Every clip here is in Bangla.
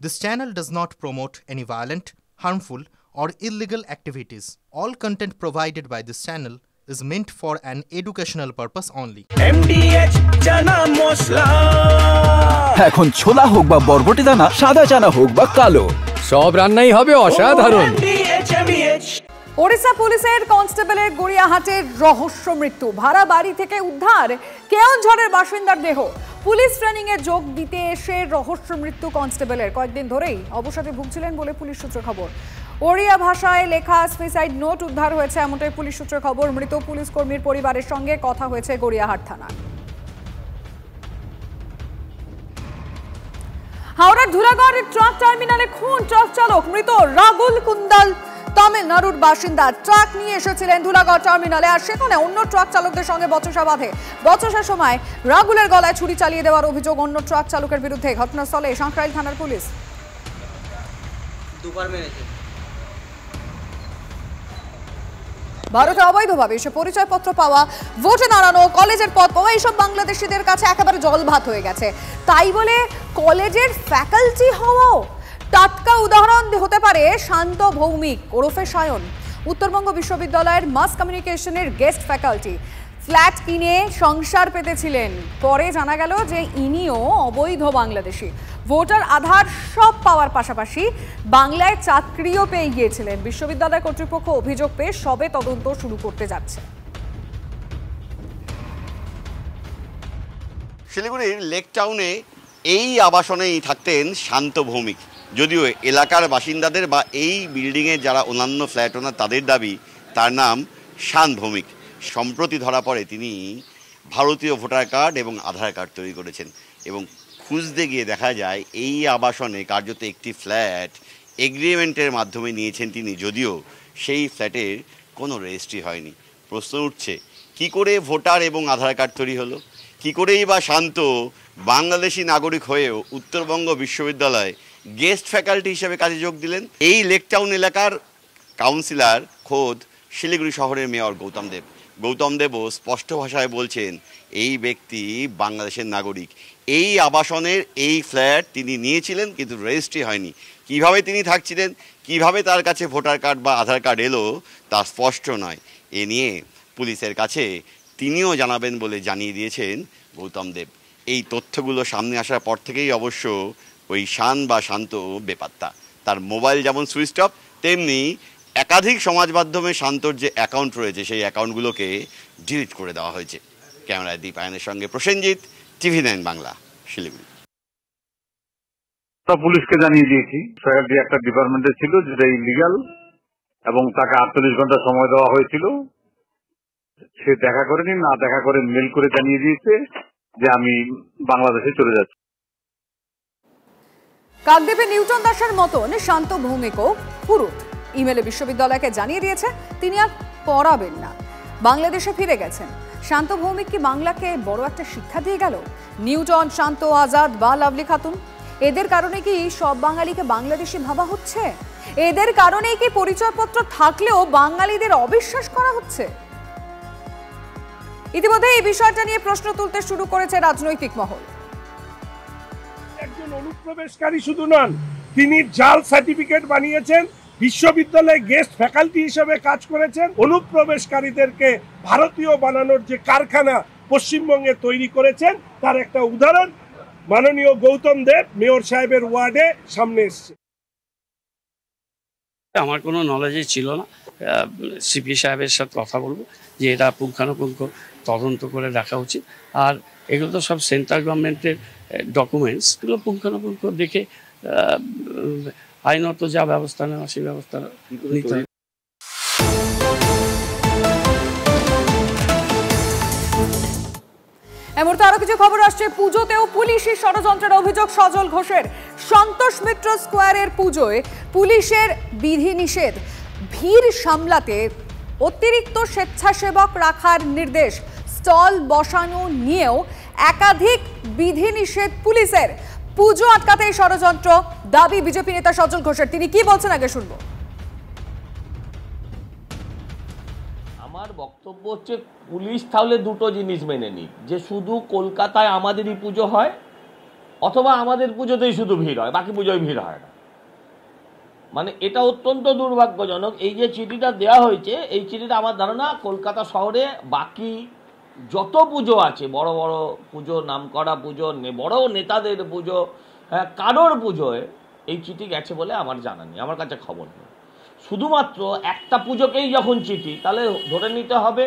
This channel does not promote any violent, harmful, or illegal activities. All content provided by this channel is meant for an educational purpose only. MDH chana masala এখন ছোলা হোক বা বরবটি দানা, সাদা চানা হোক বা কালো, সব রান্নাই হবে অসাধারণ। ওড়িশা পুলিশের কনস্টেবলের গড়িয়াহাটের রহস্য মৃত্যু। ভাড়া বাড়ি থেকে উদ্ধার কেওনঝড়ের বাসিন্দার দেহ। পুলিশ ট্রেনিং এ যোগ দিতে এসে রহস্য মৃত্যু কনস্টেবলের। কয়েকদিন ধরেই অবসাদে ভুগছিলেন বলে পুলিশ সূত্রে খবর। ওড়িয়া ভাষায় লেখা সুইসাইড নোট উদ্ধার হয়েছে, এমনটাই পুলিশ সূত্রে খবর। মৃত পুলিশ কর্মীর পরিবারের সঙ্গে কথা হয়েছে গড়িয়াহাট থানায়। হাওড়ার ধুলাগড়ের ট্রাক টার্মিনালে খুন ট্রাক চালক মৃত। রাগুল কুন্দাল তামিলনাড়ুর বাসিন্দা। ট্রাক নিয়ে এসেছিলেন ধুলাগড় টার্মিনালে, আর সেখানে অন্য ট্রাক চালকদের সঙ্গে বচসা বাঁধে। বচসার সময় রাগুলের গলায় ছুরি চালিয়ে দেওয়ার অভিযোগ অন্য ট্রাক চালকের বিরুদ্ধে। ঘটনাস্থলে সাঁকরাইল থানার পুলিশ। ভারতে অবৈধভাবে এসে পরিচয়পত্র পাওয়া, ভোটে দাঁড়ানো, কলেজের পদ পাওয়া, এইসব বাংলাদেশিদের কাছে একেবারে জলভাত হয়ে গেছে। তাই বলে কলেজের ফ্যাকাল্টি হওয়াও। টাটকা উদাহরণ হতে পারে শান্ত ভৌমিক ওরফে সায়ন। উত্তরবঙ্গ বিশ্ববিদ্যালয়ের মাস কমিউনিকেশনের গেস্ট ফ্যাকাল্টি। ফ্ল্যাট কিনে সংসার পেতেছিলেন। পরে জানা গেল যে ইনিও অবৈধ বাংলাদেশি। ভোটার আধার সব পাওয়ার পাশাপাশি বাংলায় চাকরিও পেয়ে গিয়েছিলেন। বিশ্ববিদ্যালয় কর্তৃপক্ষ অভিযোগ পেয়ে সবে তদন্ত শুরু করতে যাচ্ছে। শিলিগুড়ির লেক টাউনে এই আবাসনেই থাকতেন শান্ত ভৌমিক। যদিও এলাকার বাসিন্দাদের বা এই বিল্ডিংয়ের যারা অন্যান্য ফ্ল্যাট ওনার তাদের দাবি তার নাম শান ভৌমিক। সম্প্রতি ধরা পড়ে তিনি ভারতীয় ভোটার কার্ড এবং আধার কার্ড তৈরি করেছেন, এবং খুঁজতে গিয়ে দেখা যায় এই আবাসনে কার্যত একটি ফ্ল্যাট এগ্রিমেন্টের মাধ্যমে নিয়েছেন তিনি, যদিও সেই ফ্ল্যাটের কোনো রেজিস্ট্রি হয়নি। প্রশ্ন উঠছে, কি করে ভোটার এবং আধার কার্ড তৈরি হলো? কি করেই বা শান্ত বাংলাদেশি নাগরিক হয়েও উত্তরবঙ্গ বিশ্ববিদ্যালয়ে গেস্ট ফ্যাকাল্টি হিসেবে কাজে যোগ দিলেন? এই লেক টাউন এলাকার কাউন্সিলর খোদ শিলিগুড়ি শহরের মেয়র গৌতম দেবও স্পষ্ট ভাষায় বলছেন এই ব্যক্তি বাংলাদেশের নাগরিক। এই আবাসনের এই ফ্ল্যাট তিনি নিয়েছিলেন, কিন্তু রেজিস্ট্রি হয়নি। কিভাবে তিনি থাকছিলেন, কিভাবে তার কাছে ভোটার কার্ড বা আধার কার্ড এলো তা স্পষ্ট নয়। এ নিয়ে পুলিশের কাছে তিনিও জানাবেন বলে জানিয়ে দিয়েছেন গৌতম দেব। এই তথ্যগুলো সামনে আসার পর থেকেই অবশ্য ওই শান বা শান্ত বেপাত্তা। তার মোবাইল যেমন সুইচ অফ, তেমনি একাধিক সমাজ মাধ্যমে শান্তর যে অ্যাকাউন্ট রয়েছে সেই অ্যাকাউন্টগুলোকে ডিলিট করে দেওয়া হয়েছে। ক্যামেরায় দীপায়নের সঙ্গে প্রসেনজিৎ, TV9 বাংলা, শিলিগুড়ি। পুলিশকে জানিয়ে দিয়েছি, ফ্যাকাল্টি একটা ডিপার্টমেন্টে ছিল যেটা ইলিগাল, এবং তাকে 48 ঘন্টা সময় দেওয়া হয়েছিল। সে দেখা করেনি, না দেখা করে মেল করে জানিয়ে দিয়েছে যে আমি বাংলাদেশে চলে যাচ্ছি। কাকদ্বীপে নিউটন দাসের মতন শান্ত ভৌমিকও পুরুত। ইমেলে বিশ্ববিদ্যালয়কে জানিয়ে দিয়েছে তিনি আর পড়াবেন না, বাংলাদেশে ফিরে গেছেন। শান্ত ভৌমিক কি বাংলাকে বড় একটা শিক্ষা দিয়ে গেল? নিউটন, শান্ত, আজাদ বা লাভলি খাতুন, এদের কারণে কি সব বাঙালিকে বাংলাদেশি ভাবা হচ্ছে? এদের কারণেই কি পরিচয়পত্র থাকলেও বাঙালিদের অবিশ্বাস করা হচ্ছে? ইতিমধ্যে এই বিষয়টা নিয়ে প্রশ্ন তুলতে শুরু করেছে রাজনৈতিক মহল। একজন অনুপ্রবেশকারী শুধু নন, তিনি জাল সার্টিফিকেট বানিয়েছেন, বিশ্ববিদ্যালয়ে গেস্ট ফ্যাকাল্টি হিসেবে কাজ করেছেন। অনুপ্রবেশকারীদেরকে ভারতীয় বানানোর যে কারখানা পশ্চিমবঙ্গে তৈরি করেছেন তার একটা উদাহরণ মাননীয় গৌতম দেব মেয়র সাহেবের ওয়ার্ডে সামনে এসছে। আমার কোনো নলেজই ছিল না। সিপি সাহেবের সাথে কথা বলবো যে এটা পুঙ্খানুপুঙ্খ তদন্ত করে দেখা উচিত। আর এগুলো তো সব সেন্ট্রাল গভর্নমেন্টের ডকুমেন্টস, এগুলো পুঙ্খানুপুঙ্খ দেখে আইনত যা ব্যবস্থা নেওয়া সেই ব্যবস্থা নিতে হবে। এই মুহূর্তে আরো কিছু খবর আসছে। পুজোতেও পুলিশি ষড়যন্ত্রের অভিযোগ সজল ঘোষের। সন্তোষ মিত্র স্কোয়ারের পুজোয় পুলিশের বিধিনিষেধ, ভিড় সামলাতে অতিরিক্ত স্বেচ্ছাসেবক রাখার নির্দেশ, স্টল বসানো নিয়েও একাধিক বিধিনিষেধ পুলিশের। পুজো আটকাতে এই ষড়যন্ত্র, দাবি বিজেপি নেতা সজল ঘোষের। তিনি কি বলছেন আগে শুনবো। আমার বক্তব্য হচ্ছে পুলিশ তাহলে দুটো জিনিস মেনে নিক, যে শুধু কলকাতায় আমাদেরই পুজো হয় অথবা আমাদের পুজোতেই শুধু ভিড় হয়, বাকি পুজোয় ভিড় হয় না। মানে এটা অত্যন্ত দুর্ভাগ্যজনক। এই যে চিঠিটা দেওয়া হয়েছে, এই চিঠিটা আমার ধারণা কলকাতা শহরে বাকি যত পুজো আছে, বড় বড় পুজো, নামকরা পুজো, বড় নেতাদের পুজো, হ্যাঁ, কারোর পুজোয় এই চিঠি গেছে বলে আমার জানা নেই, আমার কাছে খবর নেই। শুধুমাত্র একটা পুজোকেই যখন চিঠি, তাহলে ধরে নিতে হবে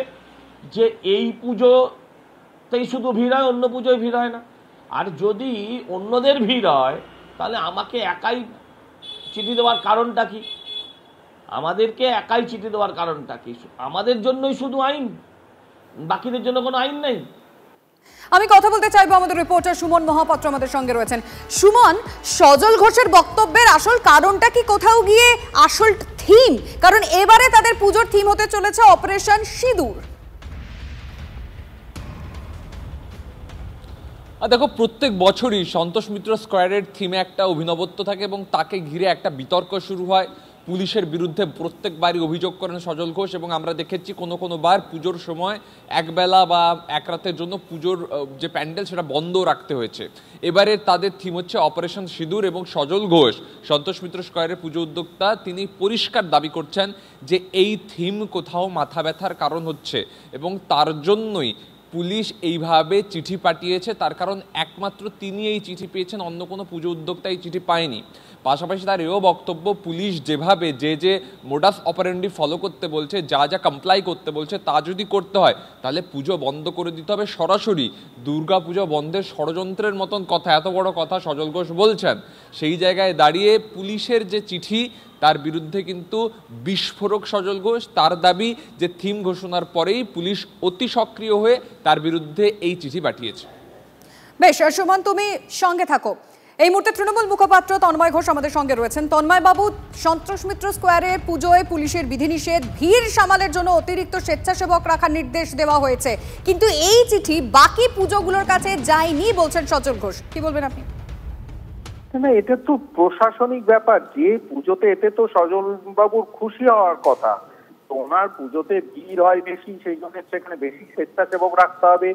যে এই পুজোতেই শুধু ভিড় হয়, অন্য পুজোয় ভিড় হয় না। আর যদি অন্যদের ভিড় হয়, তাহলে আমাকে একাই চিঠি দেওয়ার কারণটা কি? আমাদেরকে একাই চিঠি দেওয়ার কারণটা কি? আমাদের জন্যই শুধু আইন, বাকিদের জন্য কোনো আইন নেই। আমি কথা বলতে চাইবো, আমাদের রিপোর্টার সুমন মহাপাত্র আমাদের সঙ্গে রয়েছেন। সুমন, সজল ঘোষের বক্তব্যের আসল কারণটা কি কোথাও গিয়ে আসল থিম? কারণ এবারে তাদের পুজোর থিম হতে চলেছে অপারেশন সিঁদুর। দেখো, প্রত্যেক বছরই সন্তোষ মিত্র স্কোয়ারের থিমে একটা অভিনবত্ব থাকে এবং তাকে ঘিরে একটা বিতর্ক শুরু হয়। পুলিশের বিরুদ্ধে প্রত্যেকবারই অভিযোগ করেন সজল ঘোষ, এবং আমরা দেখেছি কোনো বার পুজোর সময় একবেলা বা এক রাতের জন্য পুজোর যে প্যান্ডেল সেটা বন্ধ রাখতে হয়েছে। এবারে তাদের থিম হচ্ছে অপারেশন সিঁদুর, এবং সজল ঘোষ, সন্তোষ মিত্র স্কোয়ারের পুজো উদ্যোক্তা, তিনি পরিষ্কার দাবি করছেন যে এই থিম কোথাও মাথা ব্যথার কারণ হচ্ছে এবং তার জন্যই পুলিশ এইভাবে চিঠি পাঠিয়েছে। তার কারণ একমাত্র তিনি এই চিঠি পেয়েছেন, অন্য কোনো পুজো উদ্যোক্তা এই চিঠি পায়নি। পাশাপাশি তার এও বক্তব্য, পুলিশ যেভাবে যে মোডাস অপারেন্ডি ফলো করতে বলছে, যা কমপ্লাই করতে বলছে, তা যদি করতে হয় তাহলে পুজো বন্ধ করে দিতে হবে সরাসরি। দুর্গা পুজো বন্ধের ষড়যন্ত্রের মতন কথা, এত বড় কথা সজল ঘোষ বলছেন। সেই জায়গায় দাঁড়িয়ে পুলিশের যে চিঠি, তার বিরুদ্ধে কিন্তু বিস্ফোরক সজল ঘোষ। তার দাবি যে থিম ঘোষণার পরেই পুলিশ অতি সক্রিয় হয়ে তার বিরুদ্ধে এই চিঠি পাঠিয়েছে। বেশ, সুমন তুমি সঙ্গে থাকো। এই মুহূর্তে তৃণমূল মুখপাত্র তন্ময় ঘোষ আমাদের সঙ্গে রয়েছেন। তন্ময় বাবু, সন্তোষ মিত্র স্কোয়ারের পুজোয় পুলিশের বিধিনিষেধ, ভিড় সামালের জন্য অতিরিক্ত স্বেচ্ছাসেবক রাখার নির্দেশ দেওয়া হয়েছে, কিন্তু এই চিঠি বাকি পুজোগুলোর কাছে যায়নি বলছেন সজল ঘোষ। কি বলবেন আপনি? না, এটা তো প্রশাসনিক ব্যাপার। যে পুজোতে, এতে তো সজল বাবুর খুশি হওয়ার কথা। তো ওনার পুজোতে ভিড় হয় বেশি, সেই জন্য সেখানে বেশি স্বেচ্ছাসেবক রাখতে হবে।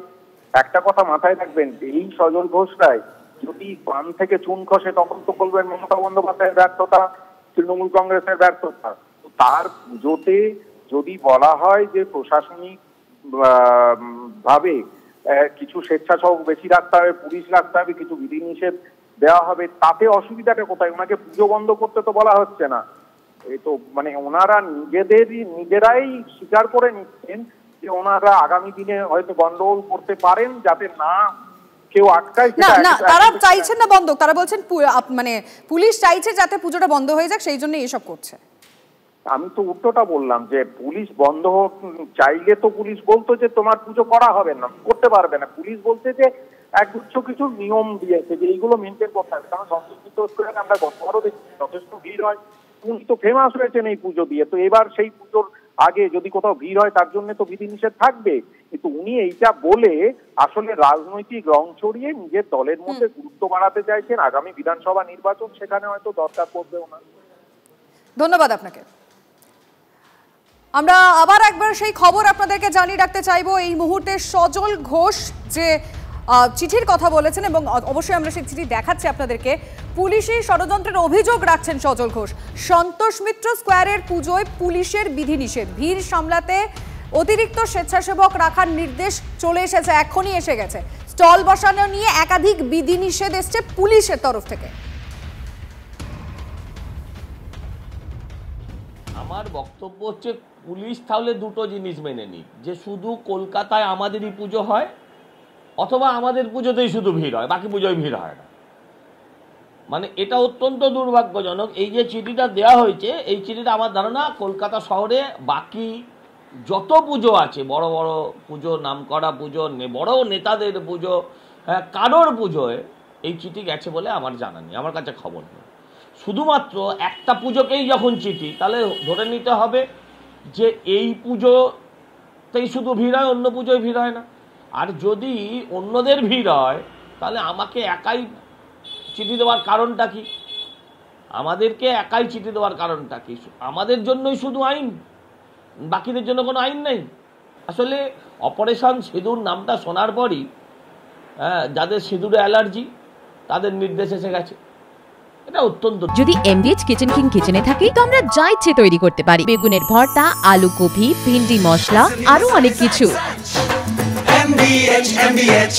একটা কথা মাথায় রাখবেন, এই সজল ঘোষরাই যদি পান থেকে চুন খসে, তখন তো বলবেন মমতা বন্দ্যোপাধ্যায়ের ব্যর্থতা, তৃণমূল কংগ্রেসের ব্যর্থতা। তার পুজোতে যদি বলা হয় যে প্রশাসনিক ভাবে কিছু স্বেচ্ছাসেবক বেশি রাখতে হবে, পুলিশ রাখতে হবে, কিছু বিধিনিষেধ দেওয়া হবে, তাতে অসুবিধাটা কোথায়? ওনাকে পুজো বন্ধ করতে তো বলা হচ্ছে না। এই তো মানে ওনারা নিজেরাই স্বীকার করে নিচ্ছেন যে ওনারা আগামী দিনে হয়তো গন্ডগোল করতে পারেন, যাতে না কেউ আটকায়। না, তারা চাইছেন না বন্ধ, তারা বলছেন মানে পুলিশ চাইছে যাতে পুজোটা বন্ধ হয়ে যাক, সেই জন্য এসব করছে। আমি তো উল্টোটা বললাম যে পুলিশ বন্ধ চাইলে তো পুলিশ বলতো যে তোমার পুজো করা হবে না, করতে পারবে না। পুলিশ বলছে যে একগুচ্ছ কিছু নিয়ম দিয়েছে যে এইগুলো মেনটেন করতে হবে। কারণ সন্তোষ মিত্র স্কোয়ারে আমরা গতবারও দেখি যথেষ্ট ভিড় হয়, উনি তো ফেমাস হয়েছেন এই পুজো দিয়ে। তো এবার সেই পুজোর আগে যদি কোথাও ভিড় হয়, তার জন্য তো বিধিনিষেধ থাকবে। কিন্তু উনি এইটা বলে আসলে রাজনৈতিক রং ছড়িয়ে নিজের দলের মধ্যে গুরুত্ব বাড়াতে চাইছেন। আগামী বিধানসভা নির্বাচন, সেখানে হয়তো দরকার পড়বেও না। ধন্যবাদ আপনাকে। আমরা আবার একবার সেই খবর আপনাদেরকে জানিয়ে রাখতে চাইবো। এই মুহূর্তে সজল ঘোষ যে চিঠির কথা বলেছেন, এবং অবশ্যই আমরা সেই চিঠি দেখাচ্ছি আপনাদেরকে, পুলিশি ষড়যন্ত্রের অভিযোগ রাখছেন সজল ঘোষ। সন্তোষ মিত্র স্কোয়ারের পুজোয় পুলিশের বিধিনিষেধ, ভিড় সামলাতে অতিরিক্ত স্বেচ্ছাসেবক রাখার নির্দেশ চলে এসেছে, এখনই এসে গেছে। স্টল বসানো নিয়ে একাধিক বিধিনিষেধ এসছে পুলিশের তরফ থেকে। আমার বক্তব্য হচ্ছে, পুলিশ তাহলে দুটো জিনিস মেনে নিক, যে শুধু কলকাতায় আমাদেরই পুজো হয়, অথবা আমাদের পুজোতেই শুধু ভিড় হয়, বাকি পুজোয় ভিড় হয় না। মানে এটা অত্যন্ত দুর্ভাগ্যজনক। এই যে চিঠিটা দেওয়া হয়েছে, এই চিঠিটা আমার ধারণা কলকাতা শহরে বাকি যত পুজো আছে, বড় বড় পুজো, নামকরা পুজো, বড় নেতাদের পুজো, হ্যাঁ, কারোর পুজোয় এই চিঠি গেছে বলে আমার জানা নেই, আমার কাছে খবর নেই। শুধুমাত্র একটা পুজোকেই যখন চিঠি, তাহলে ধরে নিতে হবে যে এই পুজোতেই শুধু ভিড় হয়, অন্য পুজোয় ভিড় হয় না। আর যদি অন্যদের ভিড় হয়, তাহলে আমাকে একাই চিঠি দেওয়ার কারণটা কি? আমাদেরকে একাই চিঠি দেওয়ার কারণটা কি? আমাদের জন্যই শুধু আইন, বাকিদের জন্য কোনো আইন নেই। আসলে অপারেশন সিঁদুর নামটা শোনার পরই যাদের সিঁদুরে অ্যালার্জি, তাদের নির্দেশ এসে গেছে। এটা অত্যন্ত। যদি এমডিএইচ কিচেন কিং কিচেনে থাকি তো আমরা যা ইচ্ছে তৈরি করতে পারি, বেগুনের ভর্তা, আলু কপি, ভিন্ডি মশলা, আরো অনেক কিছু। MBH